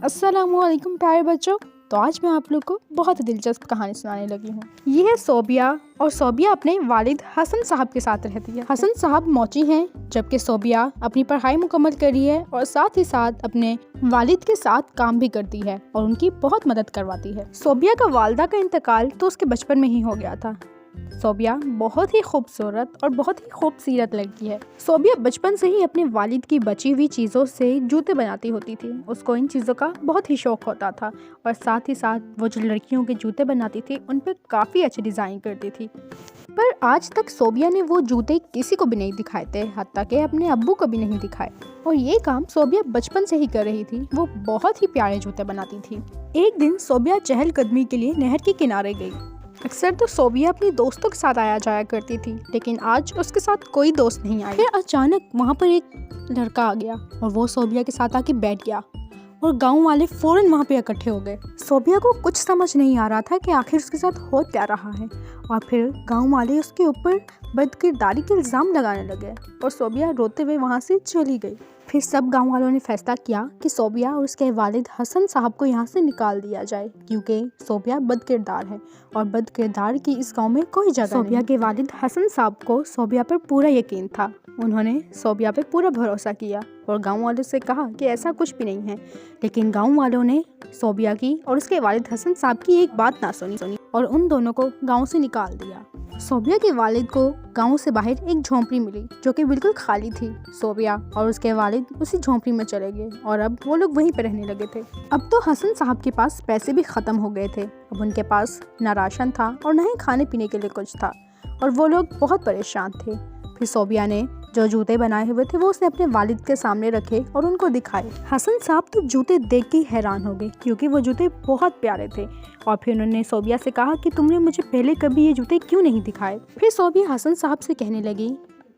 अस्सलामुअलैकुम प्यारे बच्चों। तो आज मैं आप लोग को बहुत ही दिलचस्प कहानी सुनाने लगी हूँ। ये है सोबिया, और सोबिया अपने वालिद हसन साहब के साथ रहती है। हसन साहब मौची हैं, जबकि सोबिया अपनी पढ़ाई मुकम्मल कर रही है और साथ ही साथ अपने वालिद के साथ काम भी करती है और उनकी बहुत मदद करवाती है। सोबिया का वालिदा का इंतकाल तो उसके बचपन में ही हो गया था। सोबिया बहुत ही खूबसूरत और बहुत ही खूबसूरत लड़की है। सोबिया बचपन से ही अपने वालिद की बची हुई चीज़ों से जूते बनाती होती थी। उसको इन चीज़ों का बहुत ही शौक होता था और साथ ही साथ वो जो लड़कियों के जूते बनाती थी उन पर काफ़ी अच्छे डिज़ाइन करती थी। पर आज तक सोबिया ने वो जूते किसी को भी नहीं दिखाए थे, हत्ता कि अपने अब्बू को भी नहीं दिखाए। और ये काम सोबिया बचपन से ही कर रही थी। वो बहुत ही प्यारे जूते बनाती थी। एक दिन सोबिया चहलकदमी के लिए नहर के किनारे गई। अक्सर तो सोबिया अपनी दोस्तों के साथ आया जाया करती थी, लेकिन आज उसके साथ कोई दोस्त नहीं आया। फिर अचानक वहाँ पर एक लड़का आ गया और वो सोबिया के साथ आके बैठ गया और गांव वाले फौरन वहाँ पे इकट्ठे हो गए। सोबिया को कुछ समझ नहीं आ रहा था कि आखिर उसके साथ हो क्या रहा है, और फिर गांव वाले उसके ऊपर बदकिरदारी के इल्ज़ाम लगाने लगे और सोबिया रोते हुए वहाँ से चली गई। फिर सब गांव वालों ने फैसला किया कि सोबिया और उसके वालिद हसन साहब को यहाँ से निकाल दिया जाए, क्योंकि सोबिया बदकिरदार है और बदकिरदार की इस गांव में कोई जगह नहीं। सोबिया के वालिद हसन साहब को सोबिया पर पूरा यकीन था। उन्होंने सोबिया पे पूरा भरोसा किया और गांव वालों से कहा कि ऐसा कुछ भी नहीं है, लेकिन गांव वालों ने सोबिया की और उसके वालिद हसन साहब की एक बात ना सुनी और उन दोनों को गांव से निकाल दिया। सोबिया के वालिद को गांव से बाहर एक झोंपड़ी मिली जो कि बिल्कुल खाली थी। सोबिया और उसके वालिद उसी झोंपड़ी में चले गए और अब वो लोग वहीं पर रहने लगे थे। अब तो हसन साहब के पास पैसे भी ख़त्म हो गए थे। अब उनके पास ना राशन था और ना ही खाने पीने के लिए कुछ था और वो लोग बहुत परेशान थे। फिर सोबिया ने जो जूते बनाए हुए थे वो उसने अपने वालिद के सामने रखे और उनको दिखाए। हसन साहब तो जूते देख के हैरान हो गए, क्योंकि वो जूते बहुत प्यारे थे। और फिर उन्होंने सोबिया से कहा कि तुमने मुझे पहले कभी ये जूते क्यों नहीं दिखाए। फिर सोबिया हसन साहब से कहने लगी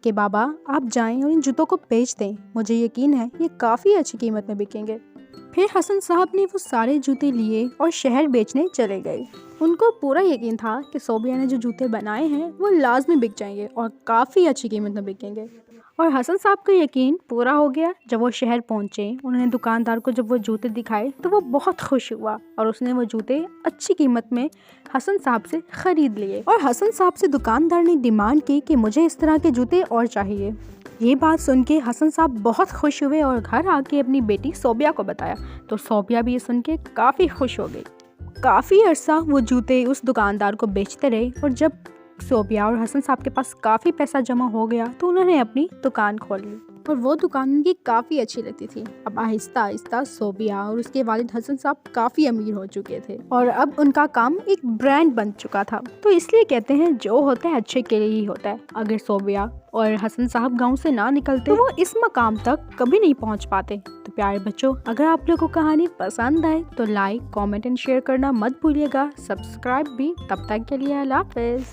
कि बाबा आप जाएं और इन जूतों को बेच दें, मुझे यकीन है ये काफ़ी अच्छी कीमत में बिकेंगे। फिर हसन साहब ने वो सारे जूते लिए और शहर बेचने चले गए। उनको पूरा यकीन था कि सोबिया ने जो जूते बनाए हैं वो लाजमी बिक जाएंगे और काफ़ी अच्छी कीमत में बिकेंगे। और हसन साहब का यकीन पूरा हो गया। जब वो शहर पहुंचे, उन्होंने दुकानदार को जब वो जूते दिखाए तो वो बहुत खुश हुआ और उसने वो जूते अच्छी कीमत में हसन साहब से ख़रीद लिए। और हसन साहब से दुकानदार ने डिमांड की कि मुझे इस तरह के जूते और चाहिए। ये बात सुन के हसन साहब बहुत खुश हुए और घर आके अपनी बेटी सोबिया को बताया, तो सोबिया भी ये सुन के काफ़ी खुश हो गई। काफ़ी अरसा वो जूते उस दुकानदार को बेचते रहे और जब सोबिया और हसन साहब के पास काफ़ी पैसा जमा हो गया तो उन्होंने अपनी दुकान खोल ली और वो दुकान उनकी काफ़ी अच्छी लगती थी। अब आहिस्ता आहिस्ता सोबिया और उसके वालिद हसन साहब काफ़ी अमीर हो चुके थे और अब उनका काम एक ब्रांड बन चुका था। तो इसलिए कहते हैं जो होता है अच्छे के लिए ही होता है। अगर सोबिया और हसन साहब गांव से ना निकलते तो वो इस मकाम तक कभी नहीं पहुंच पाते। तो प्यारे बच्चों, अगर आप लोगों को कहानी पसंद आए तो लाइक, कमेंट एंड शेयर करना मत भूलिएगा। सब्सक्राइब भी। तब तक के लिए अल्लाह हाफ़िज़।